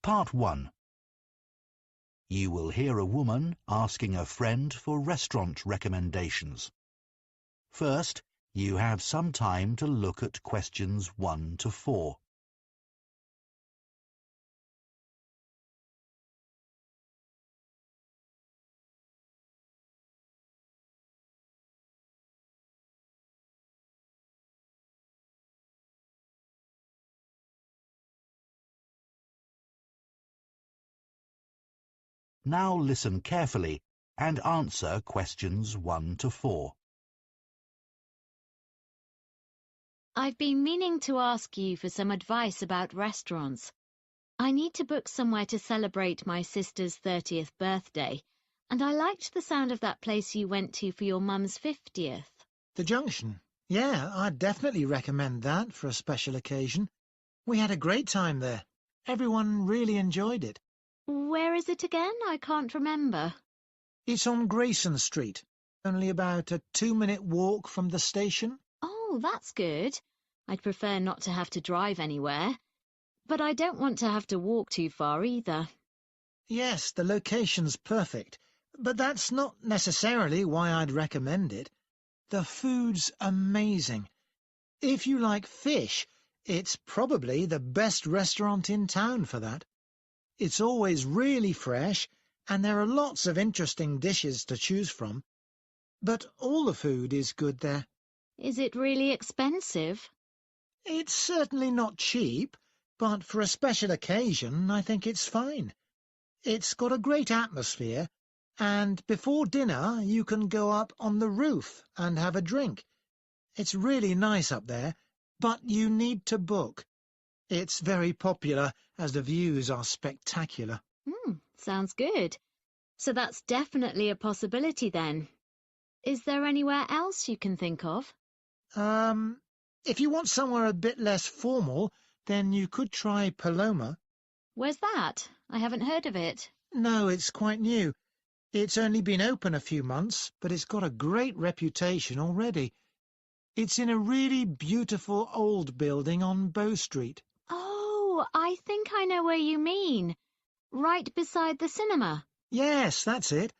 Part 1. You will hear a woman asking a friend for restaurant recommendations. First, you have some time to look at questions 1 to 4. Now listen carefully and answer questions 1 to 4. I've been meaning to ask you for some advice about restaurants. I need to book somewhere to celebrate my sister's 30th birthday, and I liked the sound of that place you went to for your mum's 50th. The Junction. Yeah, I'd definitely recommend that for a special occasion. We had a great time there. Everyone really enjoyed it. Where is it again? I can't remember. It's on Grayson Street, only about a 2-minute walk from the station. Oh, that's good. I'd prefer not to have to drive anywhere, but I don't want to have to walk too far either. Yes, the location's perfect, but that's not necessarily why I'd recommend it. The food's amazing. If you like fish, it's probably the best restaurant in town for that. It's always really fresh, and there are lots of interesting dishes to choose from. But all the food is good there. Is it really expensive? It's certainly not cheap, but for a special occasion, I think it's fine. It's got a great atmosphere, and before dinner you can go up on the roof and have a drink. It's really nice up there, but you need to book. It's very popular, as the views are spectacular. Sounds good. So that's definitely a possibility then. Is there anywhere else you can think of? If you want somewhere a bit less formal, then you could try Paloma. Where's that? I haven't heard of it. No, it's quite new. It's only been open a few months, but it's got a great reputation already. It's in a really beautiful old building on Bow Street. Oh, I think I know where you mean. Right beside the cinema. Yes, that's it.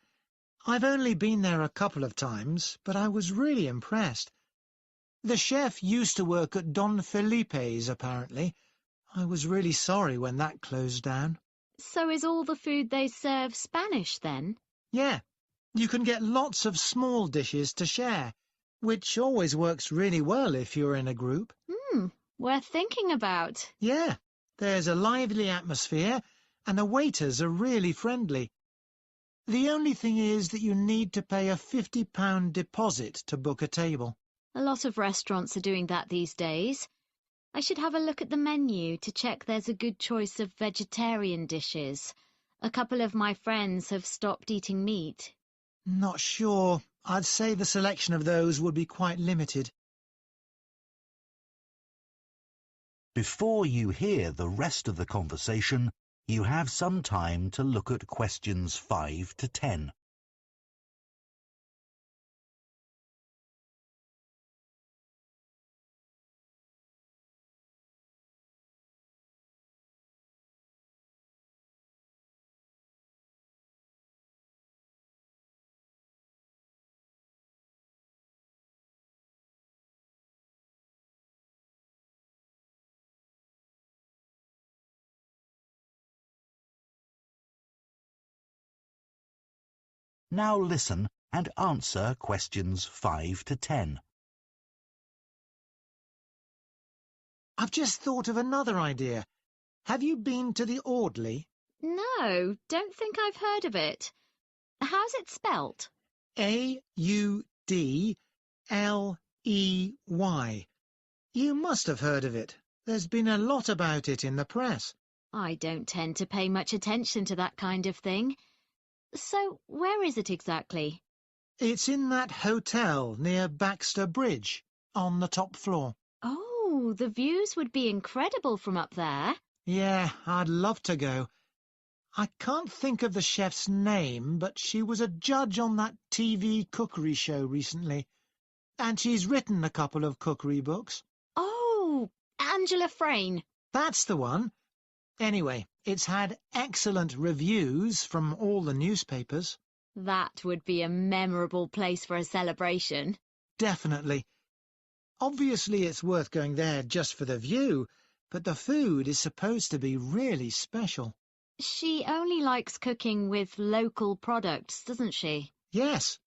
I've only been there a couple of times, but I was really impressed. The chef used to work at Don Felipe's, apparently. I was really sorry when that closed down. So is all the food they serve Spanish, then? Yeah, you can get lots of small dishes to share, which always works really well if you're in a group. Worth thinking about. Yeah, there's a lively atmosphere, and the waiters are really friendly. The only thing is that you need to pay a £50 deposit to book a table. A lot of restaurants are doing that these days. I should have a look at the menu to check there's a good choice of vegetarian dishes. A couple of my friends have stopped eating meat. Not sure. I'd say the selection of those would be quite limited. Before you hear the rest of the conversation, you have some time to look at questions 5 to 10. Now listen and answer questions 5 to 10. I've just thought of another idea. Have you been to the Audley? No, don't think I've heard of it. How's it spelt? Audley. You must have heard of it. There's been a lot about it in the press. I don't tend to pay much attention to that kind of thing. So, where is it exactly? It's in that hotel near Baxter Bridge, on the top floor. Oh, the views would be incredible from up there. Yeah, I'd love to go. I can't think of the chef's name, but she was a judge on that TV cookery show recently. And she's written a couple of cookery books. Oh, Angela Frayne. That's the one. Anyway, It's had excellent reviews from all the newspapers. That would be a memorable place for a celebration. Definitely. Obviously, it's worth going there just for the view, but the food is supposed to be really special. She only likes cooking with local products, doesn't she? Yes,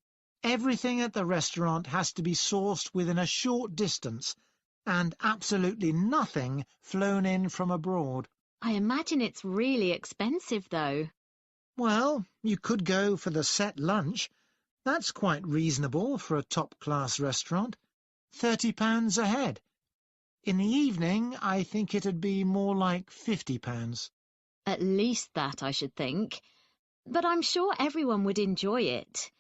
everything at the restaurant has to be sourced within a short distance, and absolutely nothing flown in from abroad. I imagine it's really expensive, though. Well, you could go for the set lunch. That's quite reasonable for a top-class restaurant. £30 a head. In the evening, I think it'd be more like £50. At least that, I should think. But I'm sure everyone would enjoy it.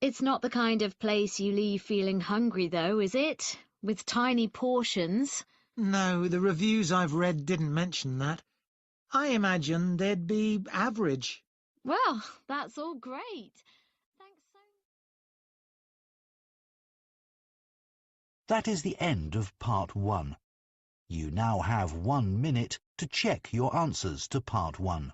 It's not the kind of place you leave feeling hungry, though, is it? With tiny portions. No, the reviews I've read didn't mention that. I imagine they'd be average. Well, that's all great. Thanks so much. That is the end of Part 1. You now have 1 minute to check your answers to Part 1.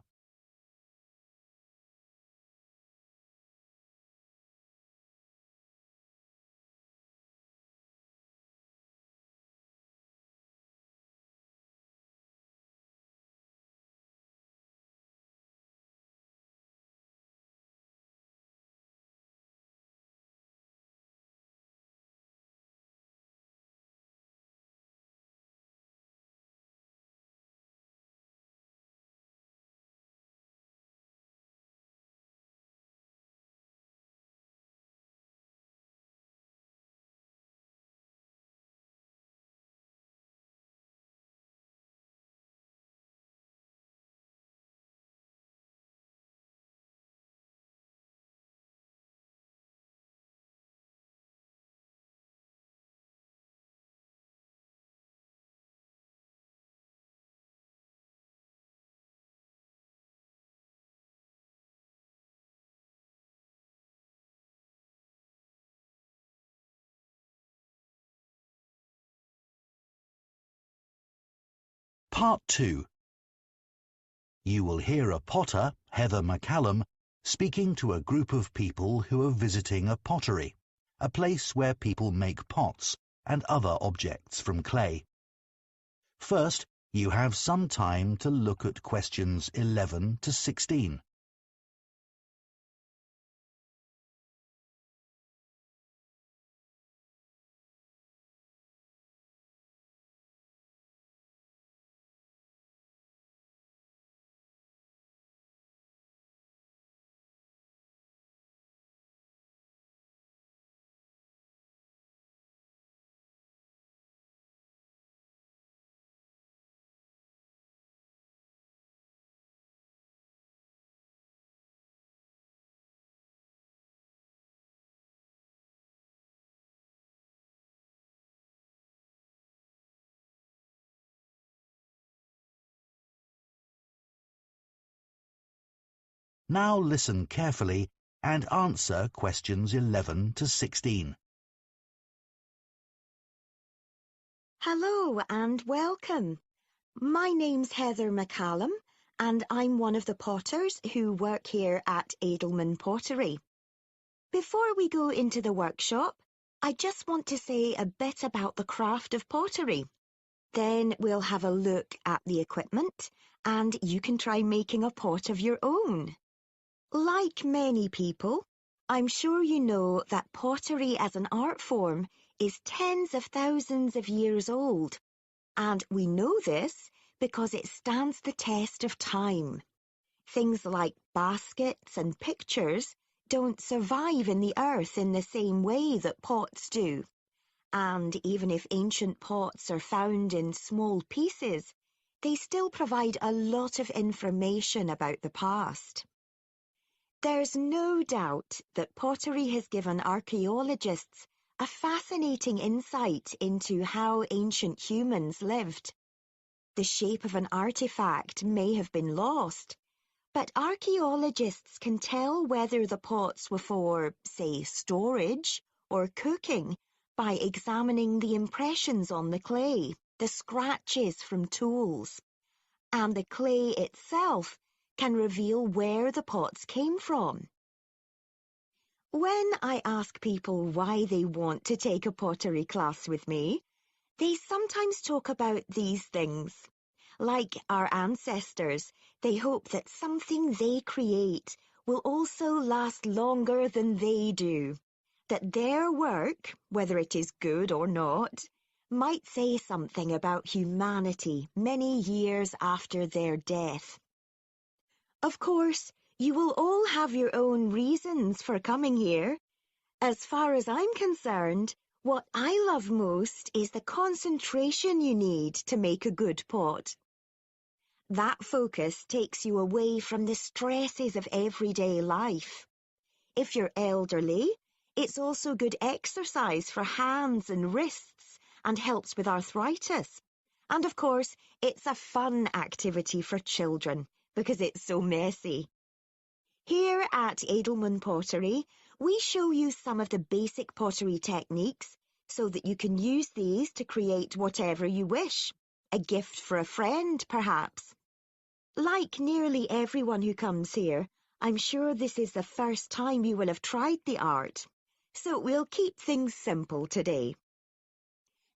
Part 2. You will hear a potter, Heather McCallum, speaking to a group of people who are visiting a pottery, a place where people make pots and other objects from clay. First, you have some time to look at questions 11 to 16. Now listen carefully and answer questions 11 to 16. Hello and welcome. My name's Heather McCallum and I'm one of the potters who work here at Edelman Pottery. Before we go into the workshop, I just want to say a bit about the craft of pottery. Then we'll have a look at the equipment and you can try making a pot of your own. Like many people, I'm sure you know that pottery as an art form is tens of thousands of years old, and we know this because it stands the test of time. Things like baskets and pictures don't survive in the earth in the same way that pots do, and even if ancient pots are found in small pieces, they still provide a lot of information about the past. There's no doubt that pottery has given archaeologists a fascinating insight into how ancient humans lived. The shape of an artifact may have been lost, but archaeologists can tell whether the pots were for, say, storage or cooking by examining the impressions on the clay, the scratches from tools, and the clay itself can reveal where the pots came from. When I ask people why they want to take a pottery class with me, they sometimes talk about these things. Like our ancestors, they hope that something they create will also last longer than they do, that their work, whether it is good or not, might say something about humanity many years after their death. Of course, you will all have your own reasons for coming here. As far as I'm concerned, what I love most is the concentration you need to make a good pot. That focus takes you away from the stresses of everyday life. If you're elderly, it's also good exercise for hands and wrists and helps with arthritis. And of course, it's a fun activity for children because it's so messy. Here at Edelman Pottery, we show you some of the basic pottery techniques so that you can use these to create whatever you wish. A gift for a friend, perhaps. Like nearly everyone who comes here, I'm sure this is the first time you will have tried the art. So we'll keep things simple today.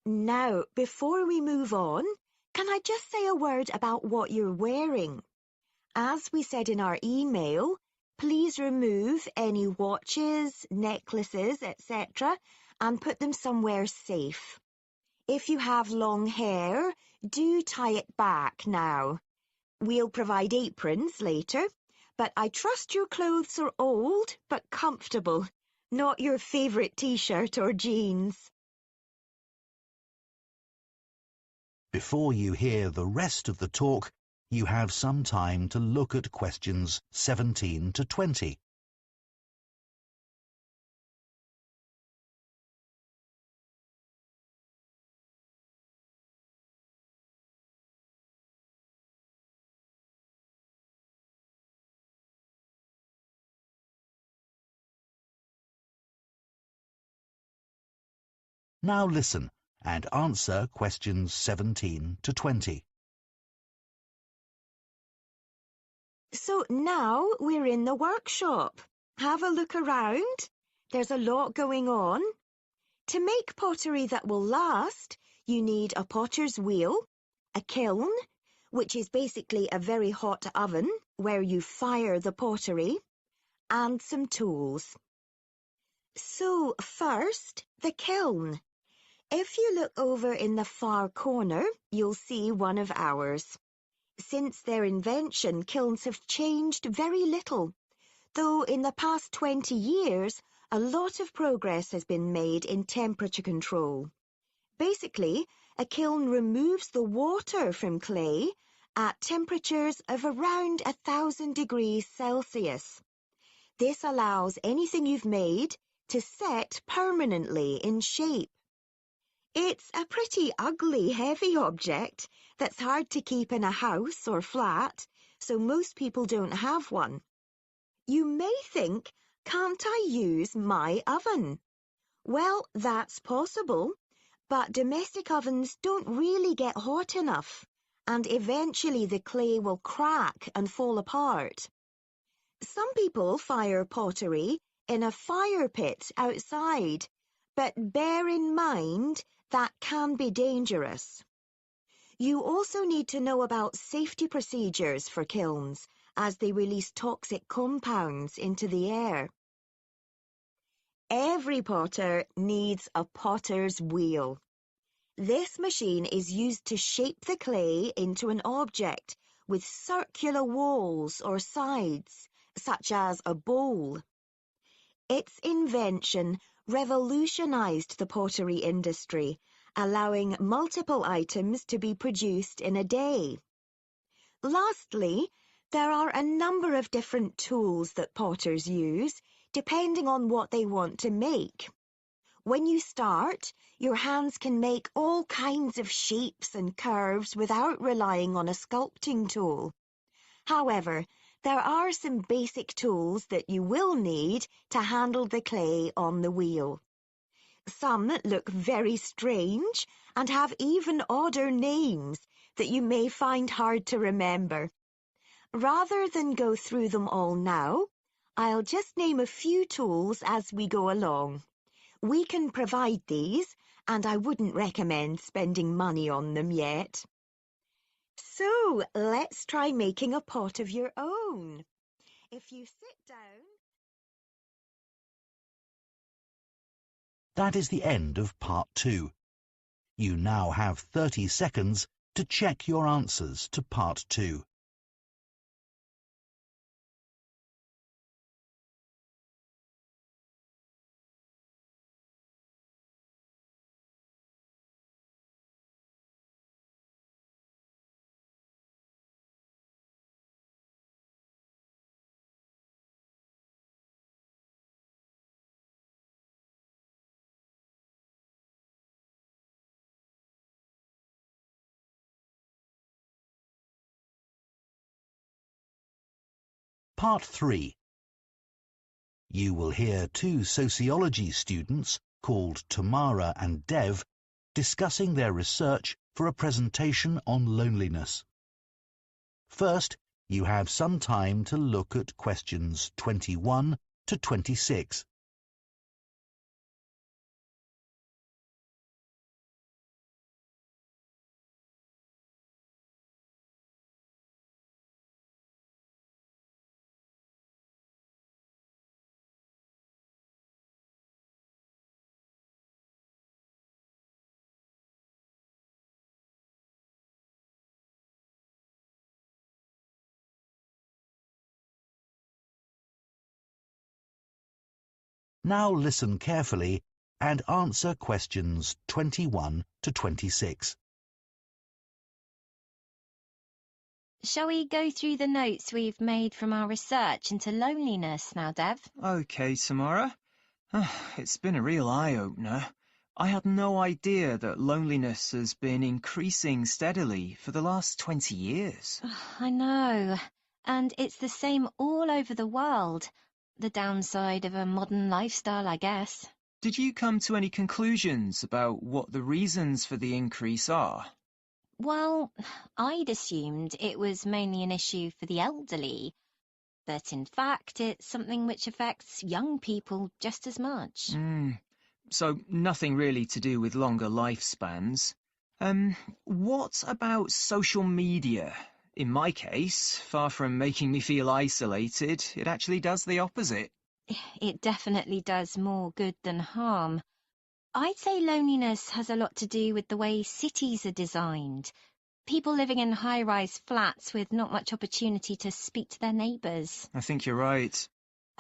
Now, before we move on, can I just say a word about what you're wearing? As we said in our email, please remove any watches, necklaces, etc., and put them somewhere safe. If you have long hair, do tie it back now. We'll provide aprons later, but I trust your clothes are old but comfortable, not your favourite t-shirt or jeans. Before you hear the rest of the talk, you have some time to look at questions 17 to 20. Now listen and answer questions 17 to 20. So now we're in the workshop. Have a look around. There's a lot going on. To make pottery that will last, you need a potter's wheel, a kiln, which is basically a very hot oven where you fire the pottery, and some tools. So first, the kiln. If you look over in the far corner, you'll see one of ours. Since their invention, kilns have changed very little, though in the past 20 years, a lot of progress has been made in temperature control. Basically, a kiln removes the water from clay at temperatures of around 1,000 degrees Celsius. This allows anything you've made to set permanently in shape. It's a pretty ugly, heavy object that's hard to keep in a house or flat, so most people don't have one. You may think, can't I use my oven? Well, that's possible, but domestic ovens don't really get hot enough, and eventually the clay will crack and fall apart. Some people fire pottery in a fire pit outside, but bear in mind that can be dangerous. You also need to know about safety procedures for kilns, as they release toxic compounds into the air. Every potter needs a potter's wheel. This machine is used to shape the clay into an object with circular walls or sides, such as a bowl. Its invention revolutionized the pottery industry, allowing multiple items to be produced in a day. Lastly, there are a number of different tools that potters use, depending on what they want to make. When you start, your hands can make all kinds of shapes and curves without relying on a sculpting tool. However, there are some basic tools that you will need to handle the clay on the wheel. Some look very strange and have even odder names that you may find hard to remember. Rather than go through them all now, I'll just name a few tools as we go along. We can provide these, and I wouldn't recommend spending money on them yet. So, let's try making a pot of your own. If you sit down... That is the end of part 2. You now have 30 seconds to check your answers to part 2. Part 3. You will hear 2 sociology students called Tamara and Dev discussing their research for a presentation on loneliness. First, you have some time to look at questions 21 to 26. Now listen carefully and answer questions 21 to 26. Shall we go through the notes we've made from our research into loneliness now, Dev? OK, Samara. It's been a real eye-opener. I had no idea that loneliness has been increasing steadily for the last 20 years. I know. And it's the same all over the world. The downside of a modern lifestyle, I guess. Did you come to any conclusions about what the reasons for the increase are? Well, I'd assumed it was mainly an issue for the elderly, but in fact it's something which affects young people just as much. So nothing really to do with longer lifespans. What about social media? In my case, far from making me feel isolated, it actually does the opposite. It definitely does more good than harm. I'd say loneliness has a lot to do with the way cities are designed. People living in high-rise flats with not much opportunity to speak to their neighbours. I think you're right.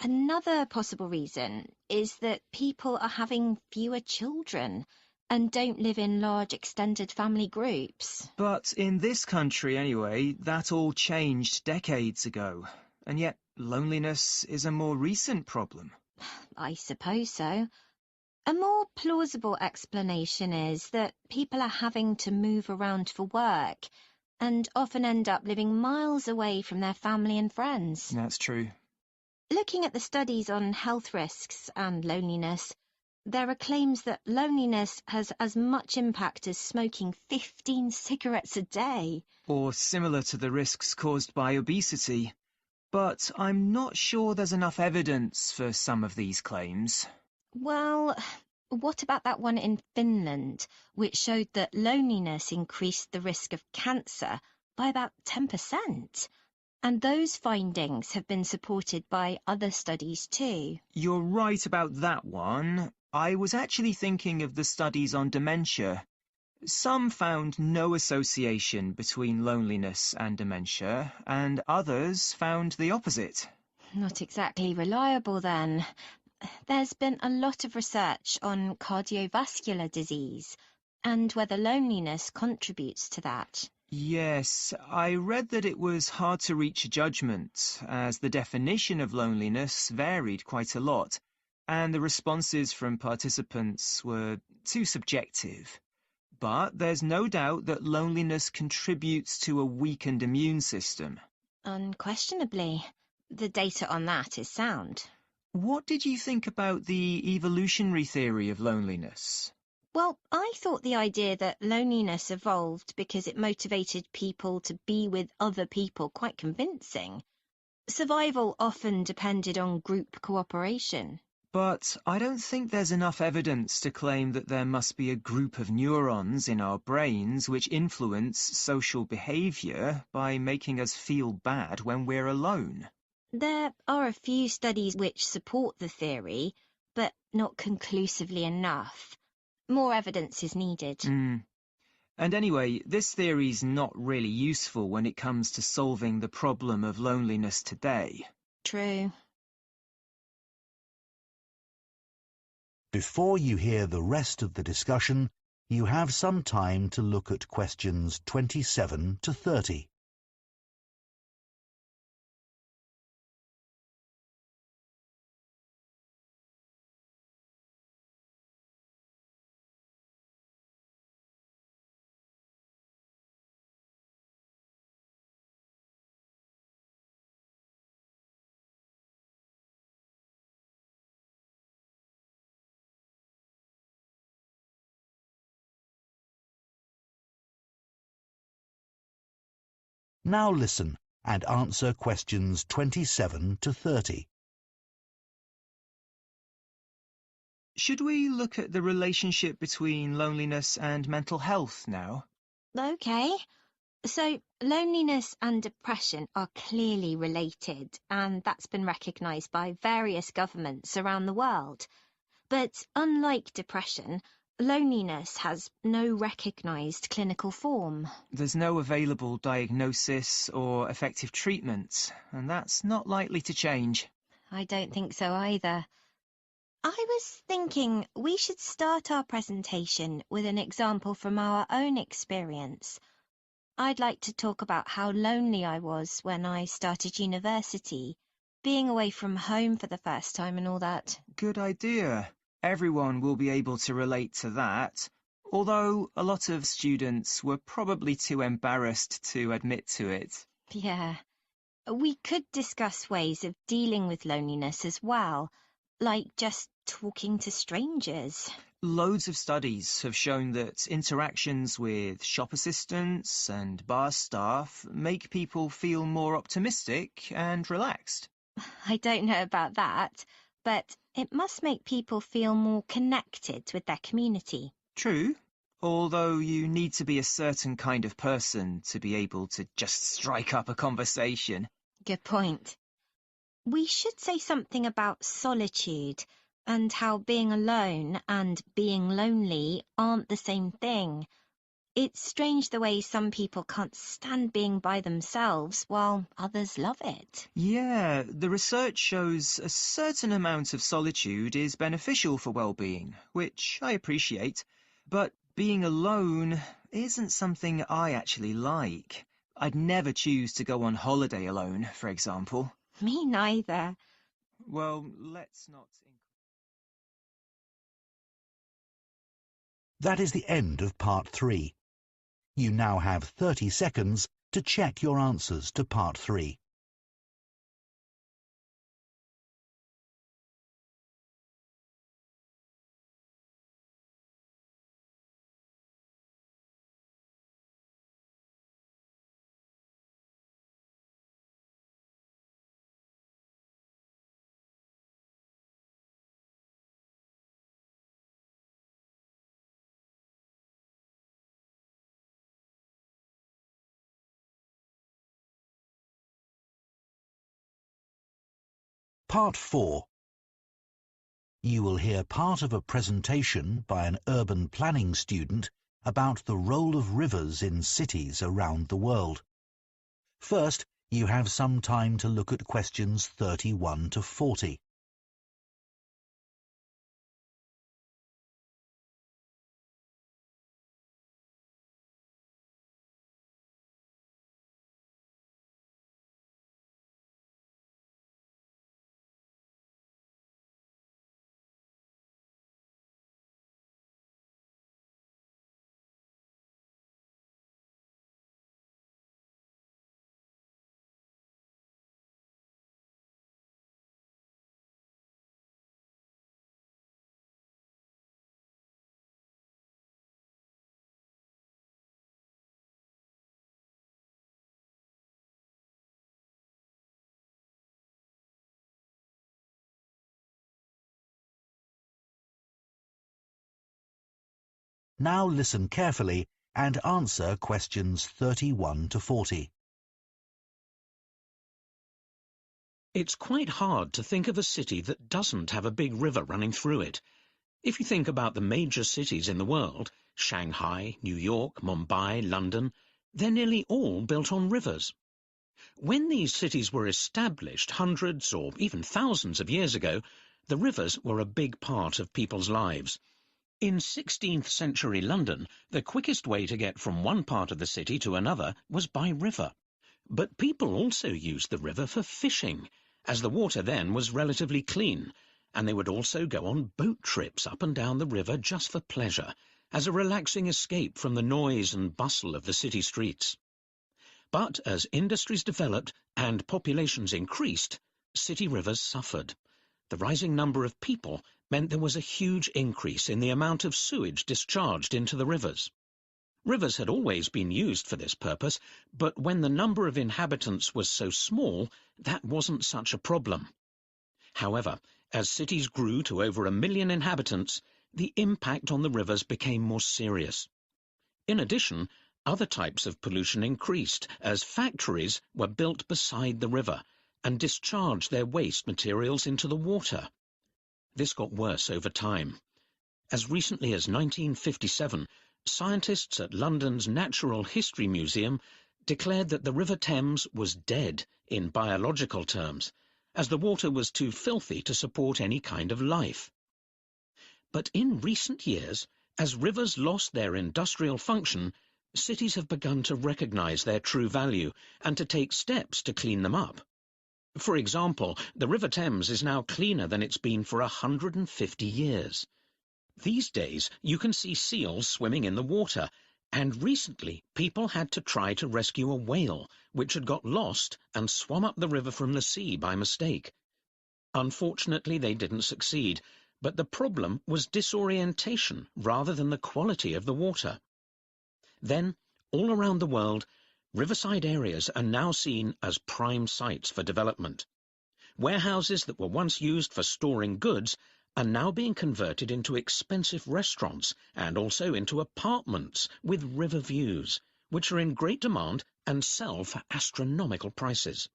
Another possible reason is that people are having fewer children and don't live in large extended family groups. But in this country, anyway, that all changed decades ago. And yet, loneliness is a more recent problem. I suppose so. A more plausible explanation is that people are having to move around for work and often end up living miles away from their family and friends. That's true. Looking at the studies on health risks and loneliness, there are claims that loneliness has as much impact as smoking 15 cigarettes a day. Or similar to the risks caused by obesity. But I'm not sure there's enough evidence for some of these claims. Well, what about that one in Finland, which showed that loneliness increased the risk of cancer by about 10%? And those findings have been supported by other studies too. You're right about that one. I was actually thinking of the studies on dementia. Some found no association between loneliness and dementia, and others found the opposite. Not exactly reliable then. There's been a lot of research on cardiovascular disease and whether loneliness contributes to that. Yes, I read that it was hard to reach a judgment, as the definition of loneliness varied quite a lot, and the responses from participants were too subjective. But there's no doubt that loneliness contributes to a weakened immune system. Unquestionably. The data on that is sound. What did you think about the evolutionary theory of loneliness? Well, I thought the idea that loneliness evolved because it motivated people to be with other people quite convincing. Survival often depended on group cooperation. But I don't think there's enough evidence to claim that there must be a group of neurons in our brains which influence social behavior by making us feel bad when we're alone. There are a few studies which support the theory, but not conclusively enough. More evidence is needed. And anyway, this theory's not really useful when it comes to solving the problem of loneliness today. True. Before you hear the rest of the discussion, you have some time to look at questions 27 to 30. Now listen and answer questions 27 to 30. Should we look at the relationship between loneliness and mental health now? Okay. So, loneliness and depression are clearly related, and that's been recognised by various governments around the world. But unlike depression, loneliness has no recognised clinical form. There's no available diagnosis or effective treatment, and that's not likely to change. I don't think so either. I was thinking we should start our presentation with an example from our own experience. I'd like to talk about how lonely I was when I started university, being away from home for the first time and all that. Good idea. Everyone will be able to relate to that, although a lot of students were probably too embarrassed to admit to it. Yeah. We could discuss ways of dealing with loneliness as well, like just talking to strangers. Loads of studies have shown that interactions with shop assistants and bar staff make people feel more optimistic and relaxed. I don't know about that, but it must make people feel more connected with their community. True, although you need to be a certain kind of person to be able to just strike up a conversation. Good point. We should say something about solitude and how being alone and being lonely aren't the same thing. It's strange the way some people can't stand being by themselves while others love it. Yeah, the research shows a certain amount of solitude is beneficial for well-being, which I appreciate, but being alone isn't something I actually like. I'd never choose to go on holiday alone, for example. Me neither. Well, let's not... That is the end of part 3. You now have 30 seconds to check your answers to part 3. Part 4. You will hear part of a presentation by an urban planning student about the role of rivers in cities around the world. First, you have some time to look at questions 31 to 40. Now listen carefully and answer questions 31 to 40. It's quite hard to think of a city that doesn't have a big river running through it. If you think about the major cities in the world, Shanghai, New York, Mumbai, London, they're nearly all built on rivers. When these cities were established hundreds or even thousands of years ago, the rivers were a big part of people's lives. In 16th century London, the quickest way to get from one part of the city to another was by river. But people also used the river for fishing, as the water then was relatively clean, and they would also go on boat trips up and down the river just for pleasure, as a relaxing escape from the noise and bustle of the city streets. But as industries developed and populations increased, city rivers suffered. The rising number of people meant there was a huge increase in the amount of sewage discharged into the rivers. Rivers had always been used for this purpose, but when the number of inhabitants was so small, that wasn't such a problem. However, as cities grew to over 1 million inhabitants, the impact on the rivers became more serious. In addition, other types of pollution increased as factories were built beside the river and discharged their waste materials into the water. This got worse over time. As recently as 1957, scientists at London's Natural History Museum declared that the River Thames was dead in biological terms, as the water was too filthy to support any kind of life. But in recent years, as rivers lost their industrial function, cities have begun to recognize their true value and to take steps to clean them up. For example, the River Thames is now cleaner than it's been for 150 years. These days, you can see seals swimming in the water, and recently people had to try to rescue a whale, which had got lost and swum up the river from the sea by mistake. Unfortunately, they didn't succeed, but the problem was disorientation rather than the quality of the water. Then, all around the world, riverside areas are now seen as prime sites for development. Warehouses that were once used for storing goods are now being converted into expensive restaurants and also into apartments with river views, which are in great demand and sell for astronomical prices.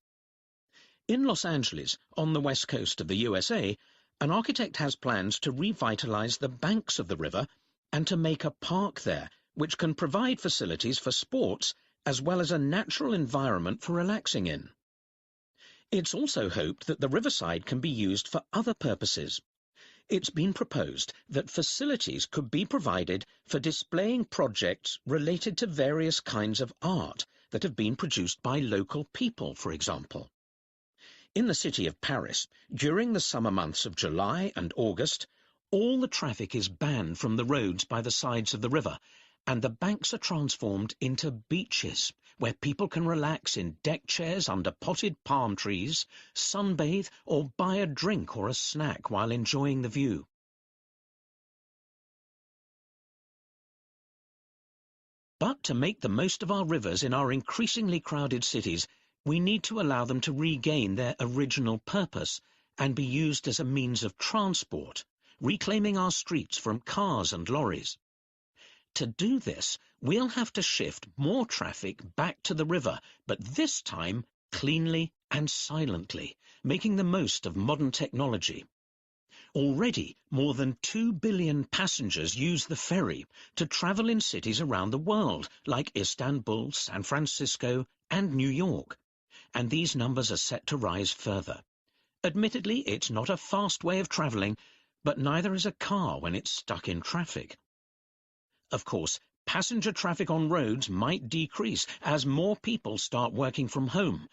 In Los Angeles, on the west coast of the USA, an architect has plans to revitalize the banks of the river and to make a park there, which can provide facilities for sports as well as a natural environment for relaxing in. It's also hoped that the riverside can be used for other purposes. It's been proposed that facilities could be provided for displaying projects related to various kinds of art that have been produced by local people, for example. In the city of Paris, during the summer months of July and August, all the traffic is banned from the roads by the sides of the river, and the banks are transformed into beaches, where people can relax in deck chairs under potted palm trees, sunbathe, or buy a drink or a snack while enjoying the view. But to make the most of our rivers in our increasingly crowded cities, we need to allow them to regain their original purpose and be used as a means of transport, reclaiming our streets from cars and lorries. To do this, we'll have to shift more traffic back to the river, but this time cleanly and silently, making the most of modern technology. Already, more than 2 billion passengers use the ferry to travel in cities around the world, like Istanbul, San Francisco, and New York, and these numbers are set to rise further. Admittedly, it's not a fast way of travelling, but neither is a car when it's stuck in traffic. Of course, passenger traffic on roads might decrease as more people start working from home,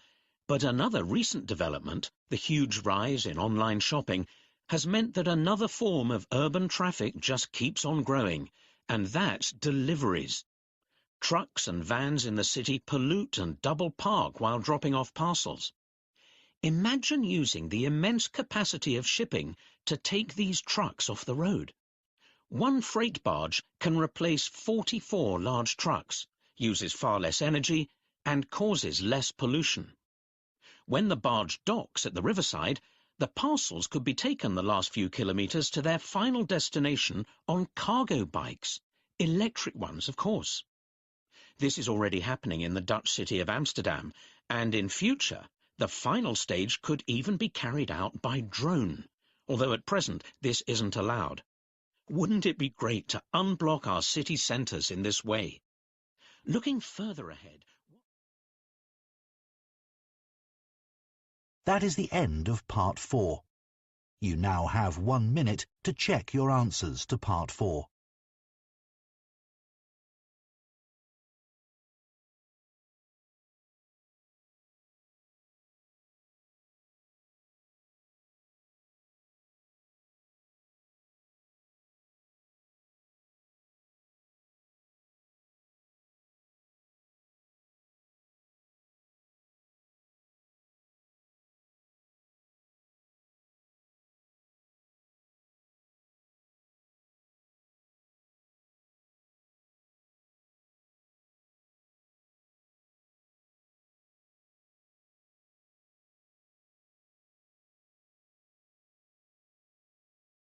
but another recent development, the huge rise in online shopping, has meant that another form of urban traffic just keeps on growing, and that's deliveries. Trucks and vans in the city pollute and double park while dropping off parcels. Imagine using the immense capacity of shipping to take these trucks off the road. One freight barge can replace 44 large trucks, uses far less energy, and causes less pollution. When the barge docks at the riverside, the parcels could be taken the last few kilometres to their final destination on cargo bikes, Electric ones, of course. This is already happening in the Dutch city of Amsterdam, and in future, the final stage could even be carried out by drone, although at present this isn't allowed. Wouldn't it be great to unblock our city centres in this way? Looking further ahead... That is the end of Part 4. You now have 1 minute to check your answers to Part 4.